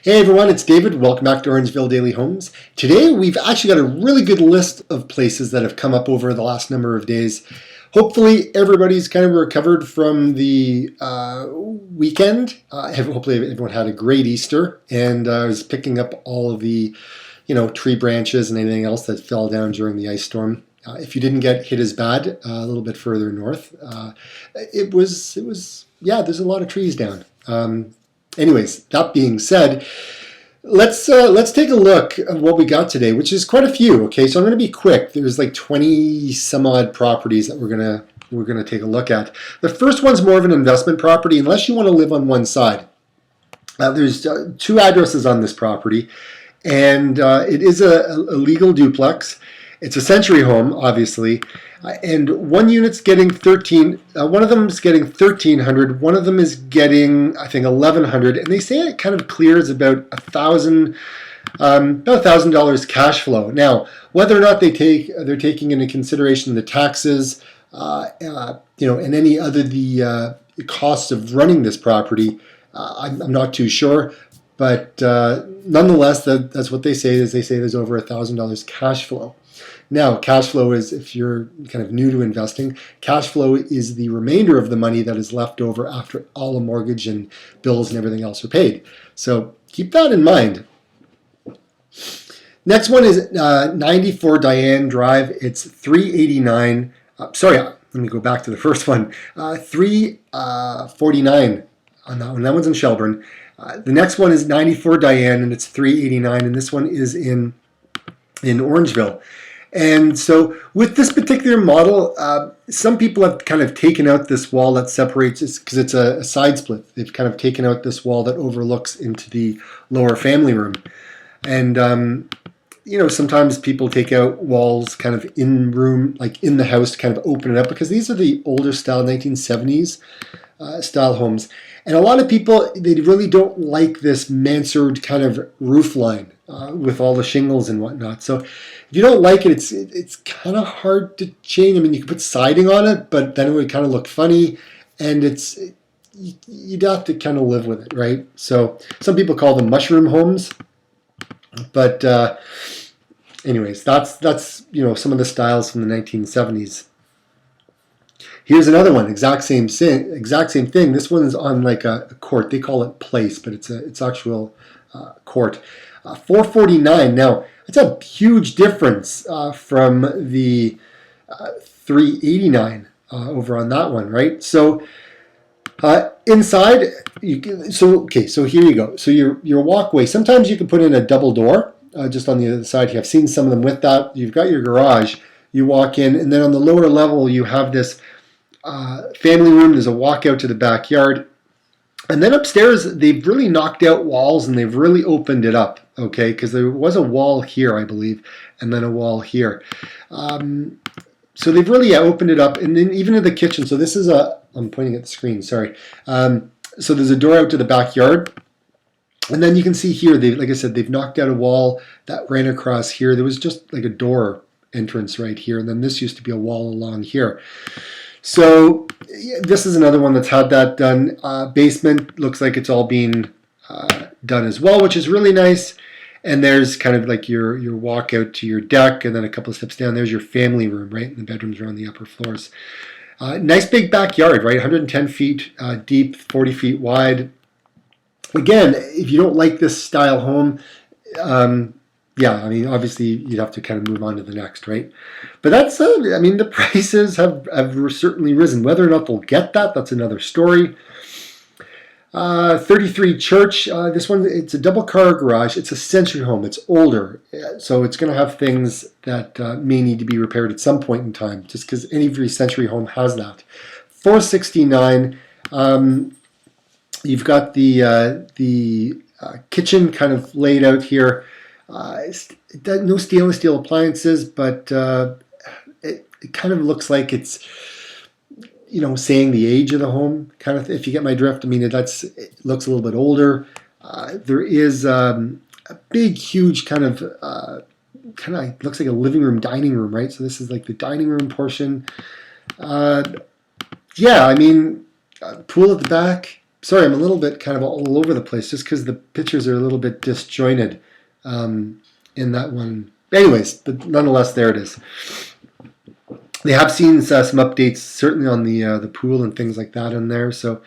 Hey everyone, it's David. Welcome back to Orangeville Daily Homes. Today we've actually got a really good list of places that have come up over the last number of days. Hopefully everybody's kind of recovered from the weekend. Hopefully everyone had a great Easter and is picking up all of the tree branches and anything else that fell down during the ice storm. If you didn't get hit as bad, a little bit further north, there's a lot of trees down. Anyways, that being said, let's take a look at what we got today, which is quite a few. Okay, so I'm going to be quick. There's like 20 some odd properties that we're gonna take a look at. The first one's more of an investment property, unless you want to live on one side. There's two addresses on this property, and it is a legal duplex. It's a century home, obviously, and one unit's getting 13. One of them is getting 1,300. One of them is getting, I think, 1,100. And they say it kind of clears about $1,000 cash flow. Now, whether or not they're taking into consideration the taxes, and any other the costs of running this property, I'm not too sure. But nonetheless, that's what they say. Is they say there's over $1,000 cash flow. Now, cash flow is, if you're kind of new to investing, cash flow is the remainder of the money that is left over after all the mortgage and bills and everything else are paid. So keep that in mind. Next one is 94 Diane Drive. It's 389. Sorry, let me go back to the first one. 349 on that one. That one's in Shelburne. The next one is 94 Diane, and it's 389, and this one is in Orangeville. And so with this particular model, some people have kind of taken out this wall that separates it because it's a side split. They've kind of taken out this wall that overlooks into the lower family room. And, sometimes people take out walls kind of in room, like in the house to kind of open it up, because these are the older style 1970s style homes. And a lot of people, they really don't like this mansard kind of roof line with all the shingles and whatnot. So if you don't like it, it's kind of hard to change. I mean, you could put siding on it, but then it would kind of look funny, and you'd have to kind of live with it, right? So some people call them mushroom homes, but anyways, that's some of the styles from the 1970s. Here's another one, exact same thing. This one is on like a court. They call it place, but it's actual court. 449. Now, it's a huge difference from the 389 over on that one, right? So inside, so here you go. So your walkway. Sometimes you can put in a double door just on the other side here. I've seen some of them with that. You've got your garage. You walk in, and then on the lower level, you have this family room. There's a walkout to the backyard. And then upstairs, they've really knocked out walls and they've really opened it up, okay? Because there was a wall here, I believe, and then a wall here. So they've really opened it up. And then even in the kitchen, so this is I'm pointing at the screen, sorry. So there's a door out to the backyard. And then you can see here, like I said, they've knocked out a wall that ran across here. There was just like a door entrance right here. And then this used to be a wall along here. So this is another one that's had that done. Basement looks like it's all being done as well, which is really nice. And there's kind of like your walkout to your deck, and then a couple of steps down, there's your family room, right? And the bedrooms are on the upper floors. Nice big backyard, right? 110 feet deep, 40 feet wide. Again, if you don't like this style home, yeah, I mean, obviously you'd have to kind of move on to the next, right? But that's, the prices have certainly risen. Whether or not they'll get that, that's another story. 33 Church, this one, it's a double car garage. It's a century home. It's older, so it's going to have things that may need to be repaired at some point in time, just because every century home has that. 469, you've got the kitchen kind of laid out here. No stainless steel appliances, but it kind of looks like it's, saying the age of the home, kind of, if you get my drift. I mean, it looks a little bit older. There is a big, huge kind of looks like a living room, dining room, right? So this is like the dining room portion. Yeah, I mean, pool at the back, sorry, I'm a little bit kind of all over the place just because the pictures are a little bit disjointed in that one. Anyways, but nonetheless, there it is. They have seen some updates, certainly on the pool and things like that in there. So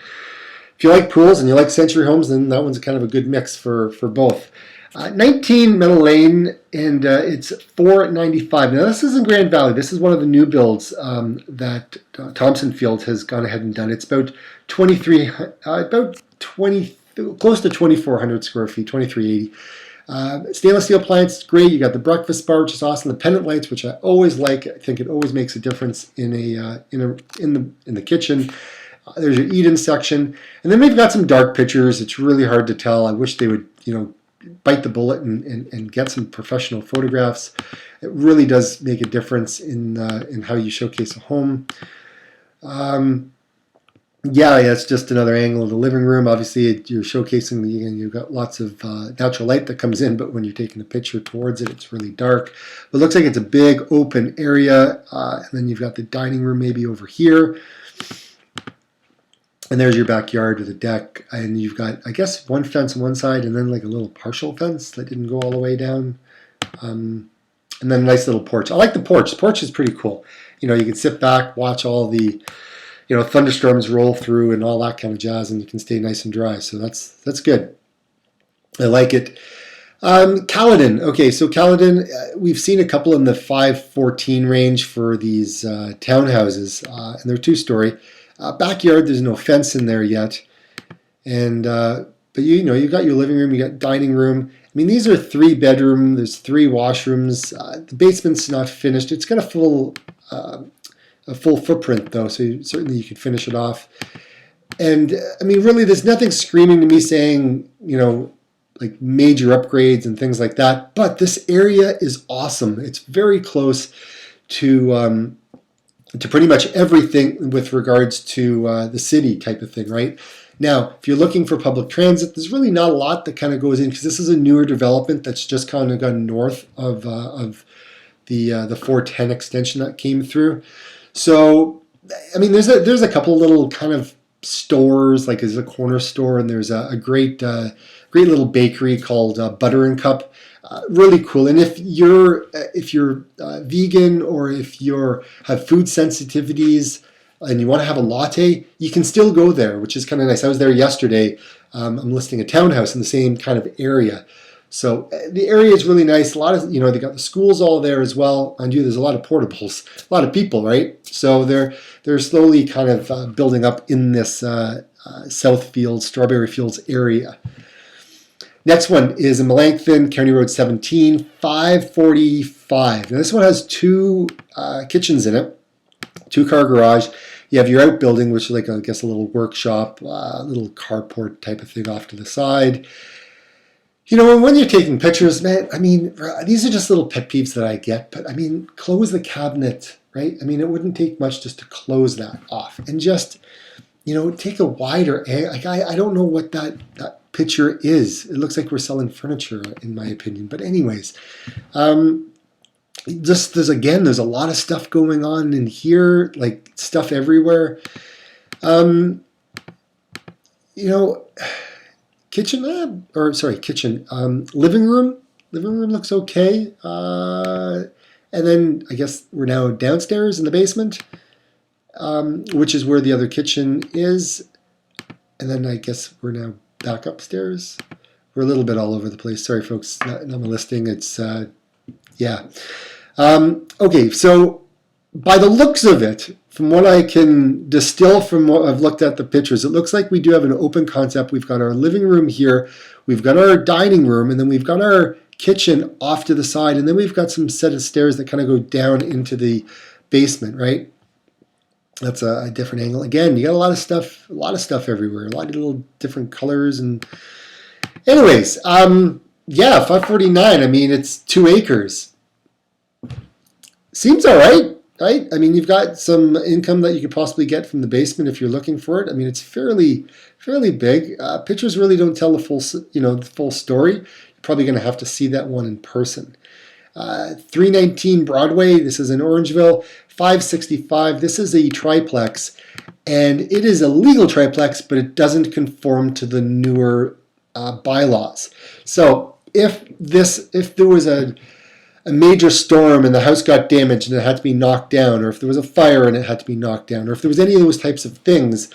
if you like pools and you like century homes, then that one's kind of a good mix for both. 19 Meadow Lane, and it's $495. Now this is in Grand Valley. This is one of the new builds that Thompson Field has gone ahead and done. It's about 23, about 20, close to 2,400 square feet, 2,380. Stainless steel appliance, great. You got the breakfast bar, which is awesome. The pendant lights, which I always like. I think it always makes a difference in the kitchen. There's your eat-in section, and then we've got some dark pictures. It's really hard to tell. I wish they would, bite the bullet and get some professional photographs. It really does make a difference in how you showcase a home. Yeah, it's just another angle of the living room. Obviously, you're showcasing, you've got lots of natural light that comes in, but when you're taking a picture towards it, it's really dark. But it looks like it's a big open area, and then you've got the dining room maybe over here. And there's your backyard with a deck, and you've got, I guess, one fence on one side, and then like a little partial fence that didn't go all the way down. And then a nice little porch. I like the porch. The porch is pretty cool. You can sit back, watch all the thunderstorms roll through and all that kind of jazz, and you can stay nice and dry. So that's good. I like it. Caledon. Okay, so Caledon, we've seen a couple in the 514 range for these townhouses, and they're 2-story. Backyard, there's no fence in there yet, and but you got your living room, you got dining room. I mean, these are 3-bedroom. There's 3 washrooms. The basement's not finished. It's got a full footprint though, so certainly you could finish it off. And I mean, really, there's nothing screaming to me saying like major upgrades and things like that. But this area is awesome. It's very close to pretty much everything with regards to the city type of thing, right? Now, if you're looking for public transit, there's really not a lot that kind of goes in because this is a newer development that's just kind of gone north of the 410 extension that came through. So, I mean, there's a couple little kind of stores, like there's a corner store, and there's a great little bakery called Butter and Cup. Really cool. And if you're vegan, or if you have food sensitivities and you want to have a latte, you can still go there, which is kind of nice. I was there yesterday. I'm listing a townhouse in the same kind of area. So the area is really nice. A lot of, they got the schools all there as well. Mind you, there's a lot of portables, a lot of people, right? So they're slowly kind of building up in this Southfield, Strawberry Fields area. Next one is in Melanchthon, County Road 17, 545. Now this one has 2 kitchens in it, 2-car garage. You have your outbuilding, which is like, I guess, a little workshop, little carport type of thing off to the side. When you're taking pictures, man, I mean, these are just little pet peeves that I get, but I mean, close the cabinet, right? I mean, it wouldn't take much just to close that off and just, take a wider angle. Like, I don't know what that picture is. It looks like we're selling furniture, in my opinion. But anyways, there's a lot of stuff going on in here, like stuff everywhere. Kitchen. Living room. Living room looks okay. And then I guess we're now downstairs in the basement, which is where the other kitchen is. And then I guess we're now back upstairs. We're a little bit all over the place. Sorry, folks. Not my listing. It's yeah. Okay, so by the looks of it, from what I can distill from what I've looked at the pictures, it looks like we do have an open concept. We've got our living room here, we've got our dining room, and then we've got our kitchen off to the side, and then we've got some set of stairs that kind of go down into the basement, right? That's a different angle. Again, you got a lot of stuff everywhere, a lot of little different colors. And anyways, yeah, 549. I mean, it's 2 acres. Seems all right, right? I mean, you've got some income that you could possibly get from the basement if you're looking for it. I mean, it's fairly big. Pictures really don't tell the full story. You're probably going to have to see that one in person. 319 Broadway. This is in Orangeville. 565. This is a triplex, and it is a legal triplex, but it doesn't conform to the newer bylaws. So if there was a major storm and the house got damaged and it had to be knocked down, or if there was a fire and it had to be knocked down, or if there was any of those types of things,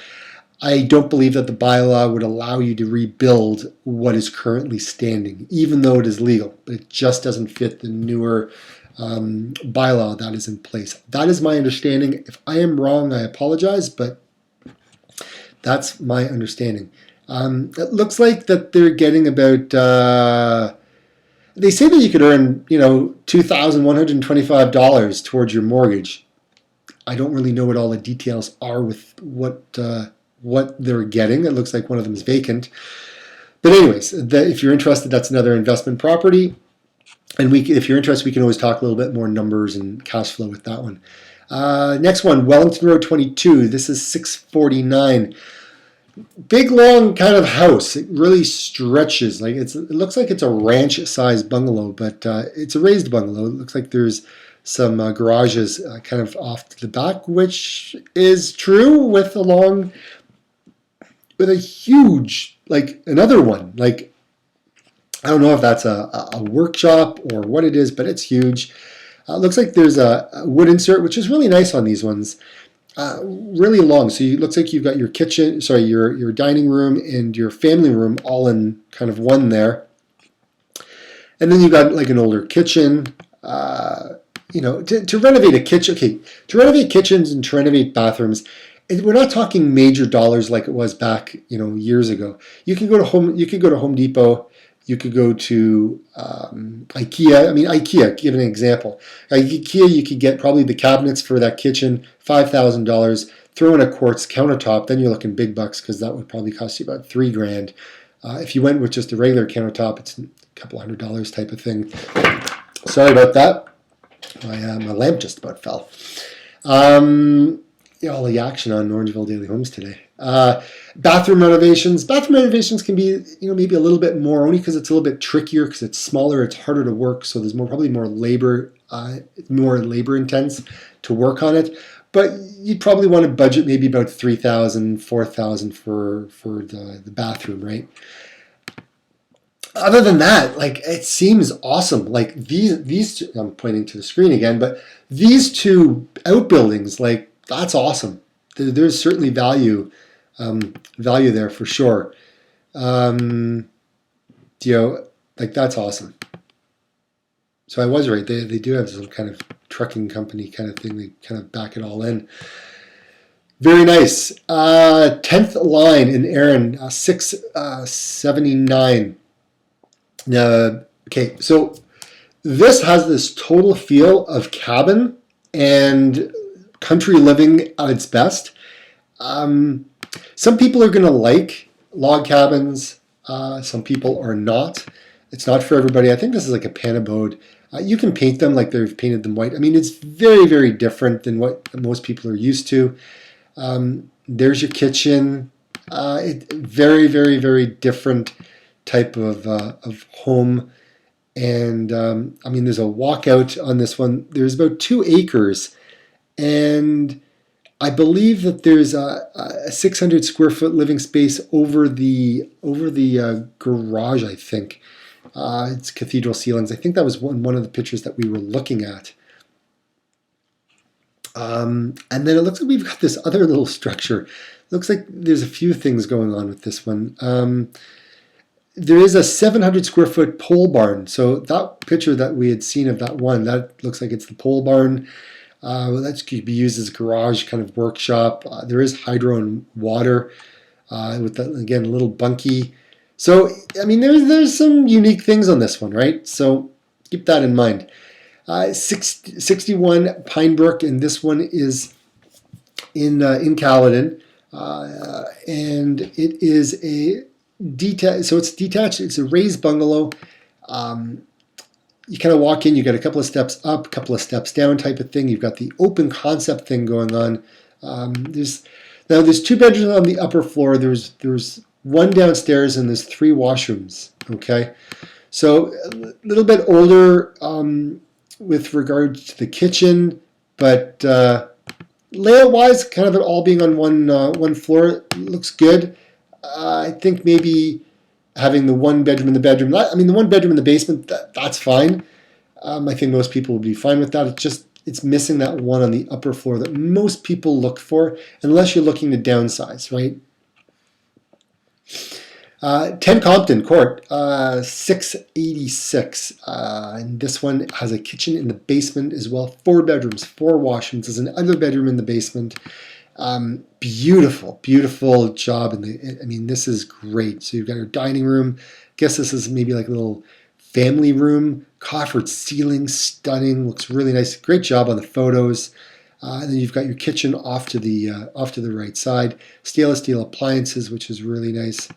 I don't believe that the bylaw would allow you to rebuild what is currently standing, even though it is legal. But it just doesn't fit the newer bylaw that is in place. That is my understanding. If I am wrong, I apologize, but that's my understanding. It looks like that they're getting about, they say that you could earn, $2,125 towards your mortgage. I don't really know what all the details are with what they're getting. It looks like one of them is vacant. But anyways, if you're interested, that's another investment property. And if you're interested, we can always talk a little bit more numbers and cash flow with that one. Next one, Wellington Road 22. This is 649. Big, long kind of house. It really stretches. It looks like it's a ranch-sized bungalow, but it's a raised bungalow. It looks like there's some garages kind of off to the back, which is true with a huge, another one. I don't know if that's a workshop or what it is, but it's huge. It looks like there's a wood insert, which is really nice on these ones. Really long. So it looks like you've got your kitchen, your dining room and your family room all in kind of one there. And then you've got an older kitchen. To renovate a kitchen, to renovate kitchens and to renovate bathrooms, we're not talking major dollars like it was back, years ago. You can go to Home Depot. You could go to IKEA. IKEA, give an example. IKEA, you could get probably the cabinets for that kitchen, $5,000. Throw in a quartz countertop, then you're looking big bucks because that would probably cost you about $3,000. If you went with just a regular countertop, it's a couple $100 type of thing. Sorry about that. My lamp just about fell. All the action on Orangeville Daily Homes today. Bathroom renovations. Bathroom renovations can be, maybe a little bit more, only because it's a little bit trickier because it's smaller, it's harder to work, so there's probably more labor intense to work on it. But you'd probably want to budget maybe about $3,000, $4,000 for the bathroom, right? Other than that, it seems awesome. These two, I'm pointing to the screen again, but these two outbuildings, that's awesome. There's certainly value there for sure. That's awesome. So I was right. They do have some kind of trucking company kind of thing. They kind of back it all in. Very nice. 10th line in Erin, 679. Okay, so this has this total feel of cabin and country living at its best. Some people are going to like log cabins. Some people are not. It's not for everybody. I think this is like a panabode. You can paint them like they've painted them white. It's very, very different than what most people are used to. There's your kitchen. Very, very, very different type of home. And there's a walkout on this one. There's about 2 acres. And I believe that there's a 600 square foot living space over the garage, I think. It's cathedral ceilings. I think that was one of the pictures that we were looking at. And then it looks like we've got this other little structure. Looks like there's a few things going on with this one. There is a 700 square foot pole barn. So that picture that we had seen of that one, that looks like it's the pole barn. That could be used as a garage kind of workshop. There is hydro and water with that, again, a little bunkie. So, there's some unique things on this one, right? So keep that in mind. 61 Pinebrook, and this one is in Caledon. And it is a detached, so it's detached, it's a raised bungalow. You kind of walk in, you got a couple of steps up, a couple of steps down type of thing. You've got the open concept thing going on. There's 2 bedrooms on the upper floor. There's 1 downstairs and there's 3 washrooms. Okay, so a little bit older with regard to the kitchen, but layout-wise, kind of it all being on one floor looks good. I think maybe having the one bedroom in the bedroom. I mean, the one bedroom in the basement, that's fine. I think most people would be fine with that. It's missing that one on the upper floor that most people look for, unless you're looking to downsize, right? 10 Compton Court, 686. And this one has a kitchen in the basement as well. 4 bedrooms, 4 washrooms. There's another bedroom in the basement. Beautiful, beautiful job. I mean, this is great. So you've got your dining room. I guess this is maybe like a little family room. Coffered ceiling, stunning. Looks really nice. Great job on the photos. And then you've got your kitchen off to the right side. Stainless steel appliances, which is really nice.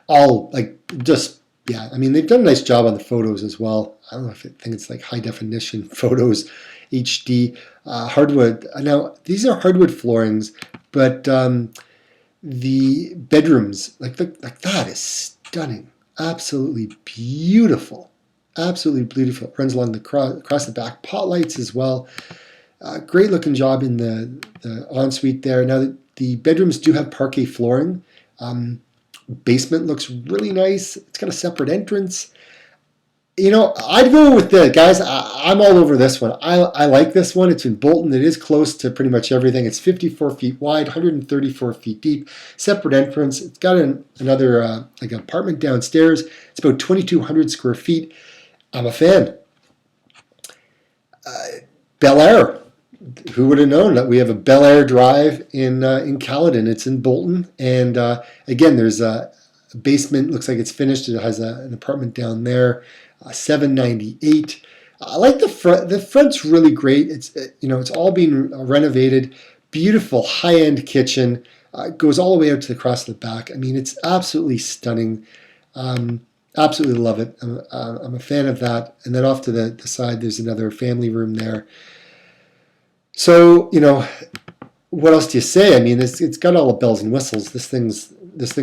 All like just, yeah, I mean, they've done a nice job on the photos as well. I don't know if I think it's like high definition photos, HD, hardwood. Now, these are hardwood floorings, but the bedrooms, like that is stunning. Absolutely beautiful. Absolutely beautiful. It runs along across the back. Pot lights as well. Great looking job in the ensuite there. Now, the bedrooms do have parquet flooring. Basement looks really nice. It's got a separate entrance. You know, I'd go with the guys. I'm all over this one. I like this one. It's in Bolton. It is close to pretty much everything. It's 54 feet wide, 134 feet deep. Separate entrance. It's got another like an apartment downstairs. It's about 2,200 square feet. I'm a fan. Bel Air. Who would have known that we have a Bel Air Drive in Caledon? It's in Bolton, and again, there's a basement. Looks like it's finished. It has an apartment down there. 798. I like the front. The front's really great. It's it's all being renovated. Beautiful high-end kitchen. Goes all the way out to across the back. I mean, it's absolutely stunning. Absolutely love it. I'm a fan of that. And then off to the side, there's another family room there. So, what else do you say? I mean, it's got all the bells and whistles. This thing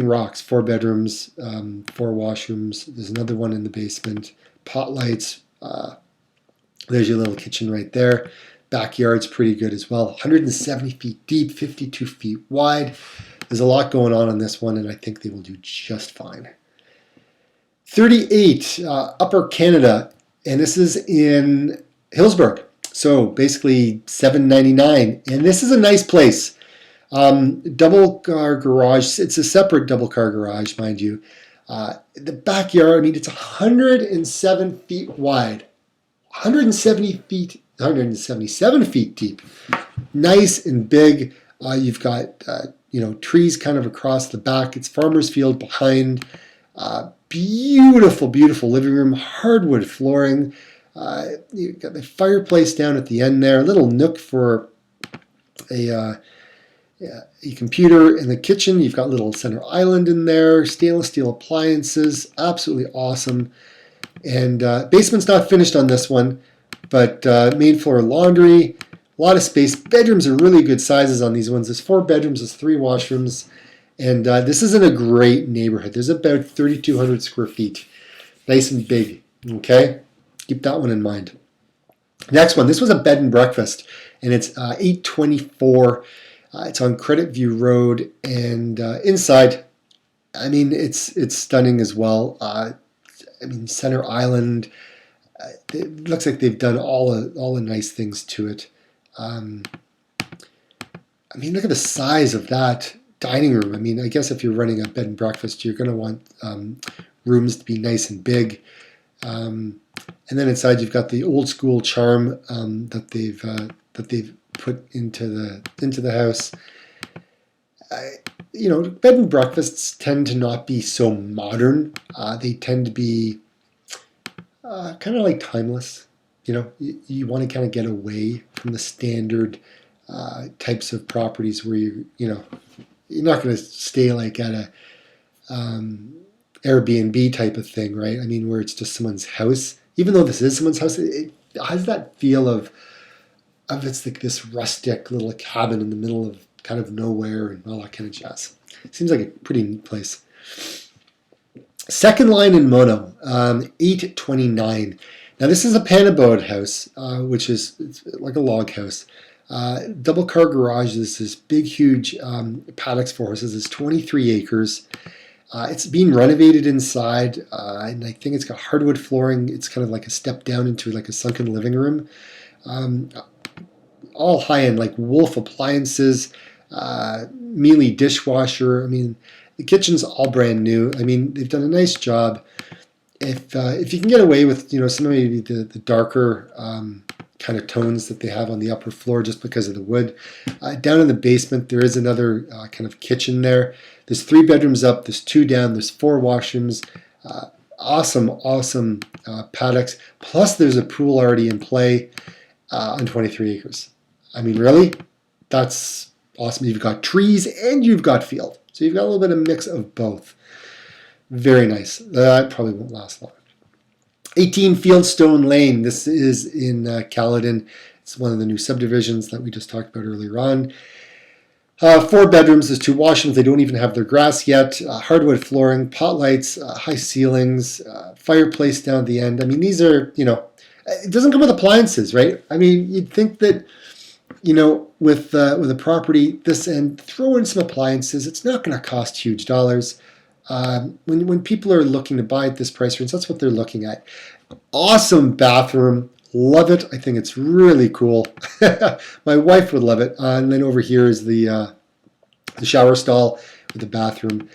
rocks. 4 bedrooms, 4 washrooms. There's another one in the basement. Pot lights. There's your little kitchen right there. Backyard's pretty good as well. 170 feet deep, 52 feet wide. There's a lot going on this one, and I think they will do just fine. 38, Upper Canada, and this is in Hillsburg. So basically $799, and this is a nice place. Double car garage. It's a separate double car garage, mind you. The backyard. I mean, it's 107 feet wide, 177 feet deep. Nice and big. You've got trees kind of across the back. It's farmer's field behind. Beautiful, beautiful living room. Hardwood flooring. You've got the fireplace down at the end there, a little nook for a computer in the kitchen. You've got a little center island in there, stainless steel appliances, absolutely awesome. And basement's not finished on this one, but main floor laundry, a lot of space. Bedrooms are really good sizes on these ones. There's 4 bedrooms, there's 3 washrooms, and this is in a great neighborhood. There's about 3,200 square feet, nice and big, okay? Keep that one in mind. Next one, this was a bed and breakfast, and it's 824. It's on Credit View Road, and inside, I mean, it's stunning as well. I mean, center island. It looks like they've done all the nice things to it. I mean, look at the size of that dining room. I mean, I guess if you're running a bed and breakfast, you're going to want rooms to be nice and big. And then inside you've got the old school charm that they've put into the house. Bed and breakfasts tend to not be so modern. They tend to be kind of like timeless. You want to kind of get away from the standard types of properties where you're not going to stay like at a Airbnb type of thing, right? I mean, where it's just someone's house. Even though this is someone's house, it has that feel of it's like this rustic little cabin in the middle of kind of nowhere and all that kind of jazz. Seems like a pretty neat place. Second line in Mono, 829. Now this is a panabode house, which is it's like a log house. Double car garage. This is big, huge paddocks for horses. It's 23 acres. It's being renovated inside, and I think it's got hardwood flooring. It's kind of like a step down into like a sunken living room. Um, all high end, like Wolf appliances, Mealy dishwasher. I mean, the kitchen's all brand new. I mean, they've done a nice job. If you can get away with some of maybe the darker kind of tones that they have on the upper floor just because of the wood, down in the basement there is another kind of kitchen there. There's 3 bedrooms up, there's 2 down, there's 4 washrooms. Awesome paddocks. Plus there's a pool already in play on 23 acres. I mean, really, that's awesome. You've got trees and you've got field, so you've got a little bit of mix of both. Very nice. That probably won't last long. 18 Fieldstone Lane. This is in Caledon. It's one of the new subdivisions that we just talked about earlier on. 4 bedrooms. There's 2 washrooms. They don't even have their grass yet. Hardwood flooring, pot lights, high ceilings, fireplace down at the end. I mean, these are, it doesn't come with appliances, right? I mean, you'd think that, with a property this end, throw in some appliances. It's not going to cost huge dollars. When people are looking to buy at this price range, that's what they're looking at. Awesome bathroom. Love it. I think it's really cool. My wife would love it. And then over here is the shower stall with the bathroom.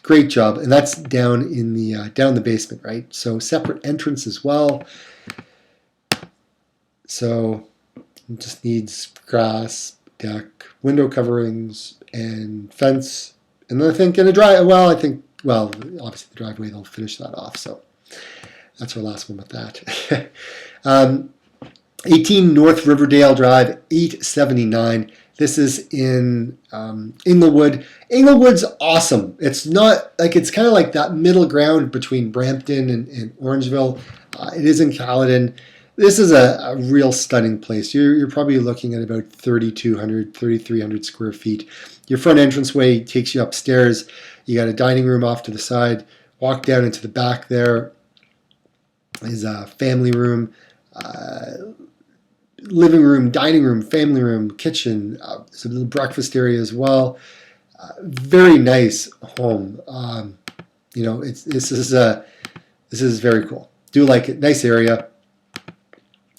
Great job. And that's down in the basement, right? So separate entrance as well. So it just needs grass, deck, window coverings, and fence. And then I think obviously the driveway, they'll finish that off. So that's our last one with that. 18 North Riverdale Drive, 879. This is in Inglewood. Inglewood's awesome. It's not like, it's kind of like that middle ground between Brampton and Orangeville. It is in Caledon. This is a real stunning place. You're probably looking at about 3,200, 3,300 square feet. Your front entranceway takes you upstairs. You got a dining room off to the side. Walk down into the back there is a family room, living room, dining room, family room, kitchen. There's a little breakfast area as well. Very nice home. This is very cool. Do like it. Nice area.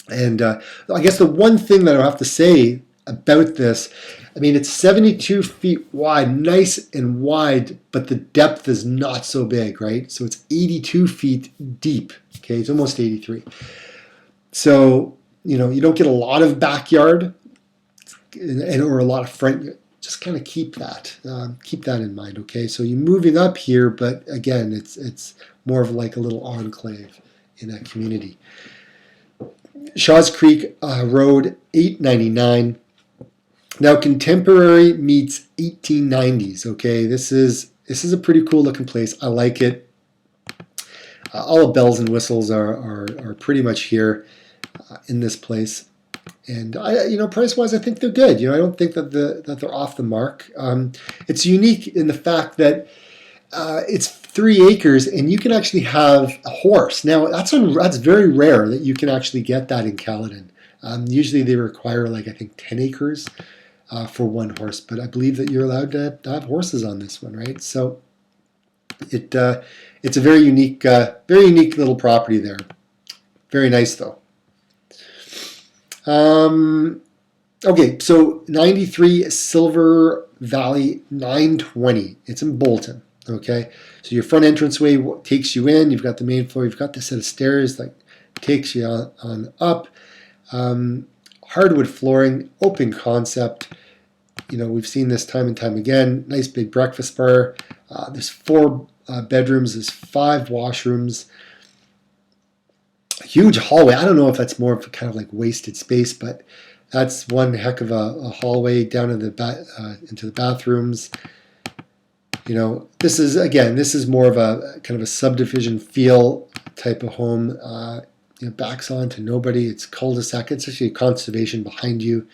And I guess the one thing that I'll have to say about this, I mean, it's 72 feet wide, nice and wide, but the depth is not so big, right? So it's 82 feet deep, okay? It's almost 83. So, you don't get a lot of backyard or a lot of front. Just kind of keep that in mind, okay? So you're moving up here, but again, it's more of like a little enclave in a community. Shaw's Creek Road, 899. Now, contemporary meets 1890s. Okay, this is a pretty cool looking place. I like it. All the bells and whistles are pretty much here in this place, and price wise, I think they're good. I don't think that they're off the mark. It's unique in the fact that it's 3 acres, and you can actually have a horse. Now, that's very rare that you can actually get that in Caledon. Usually, they require I think 10 acres for 1 horse, but I believe that you're allowed to have horses on this one, right? So it's a very unique little property there. Very nice though. Okay, so 93 Silver Valley 920. It's in Bolton. Okay, so your front entranceway takes you in. You've got the main floor. You've got the set of stairs that takes you on up. Hardwood flooring, open concept. We've seen this time and time again. Nice big breakfast bar. There's 4 bedrooms. There's 5 washrooms. A huge hallway. I don't know if that's more of a kind of like wasted space, but that's one heck of a hallway down into the bathrooms. This is more of a kind of a subdivision feel type of home. Backs on to nobody. It's cul-de-sac. It's actually a conservation behind you.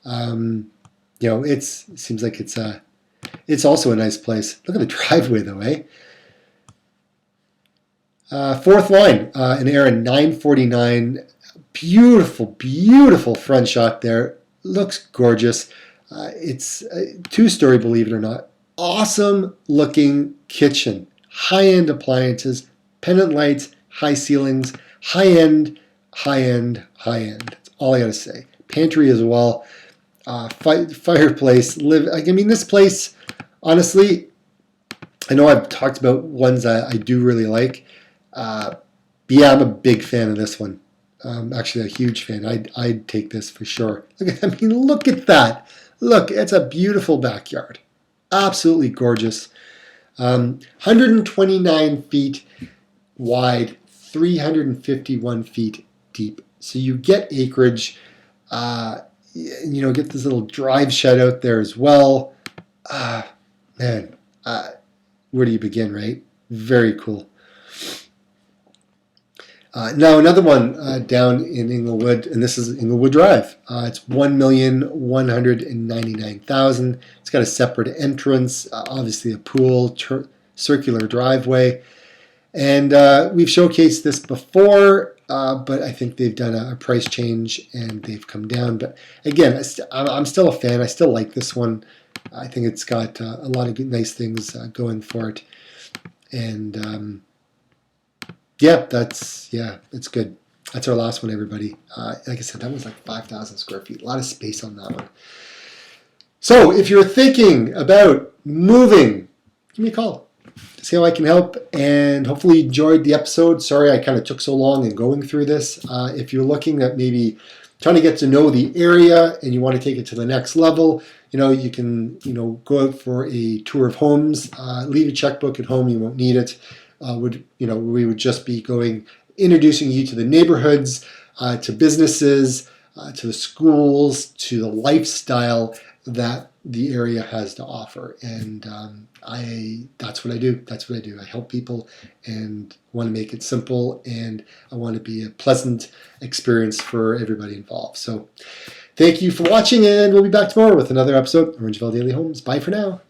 It seems like it's also a nice place. Look at the driveway though, eh? Fourth line, an Era 949. Beautiful, beautiful front shot there. Looks gorgeous. It's a two-story, believe it or not. Awesome looking kitchen. High-end appliances, pendant lights, high ceilings, high-end, high-end, high-end. That's all I got to say. Pantry as well. Fireplace. This place, honestly, I know I've talked about ones that I do really like. Yeah, I'm a big fan of this one. Actually, a huge fan. I'd take this for sure. Look at that. Look, it's a beautiful backyard. Absolutely gorgeous. 129 feet wide, 351 feet deep. So you get acreage. Get this little drive shed out there as well. Man, where do you begin, right? Very cool. Now another one down in Inglewood, and this is Inglewood Drive. It's $1,199,000. It's got a separate entrance, obviously a pool, circular driveway, and we've showcased this before, but I think they've done a price change and they've come down. But again, I'm still a fan. I still like this one. I think it's got a lot of nice things going for it, and it's good. That's our last one, everybody. Like I said, that was like 5,000 square feet. A lot of space on that one. So if you're thinking about moving, give me a call to see how I can help. And hopefully you enjoyed the episode. Sorry I kind of took so long in going through this. If you're looking at maybe trying to get to know the area and you want to take it to the next level, you can go out for a tour of homes. Leave a checkbook at home. You won't need it. We would just be introducing you to the neighborhoods, to businesses, to the schools, to the lifestyle that the area has to offer. And that's what I do. I help people and want to make it simple, and I want to be a pleasant experience for everybody involved. So thank you for watching, and we'll be back tomorrow with another episode of Orangeville Daily Homes. Bye for now.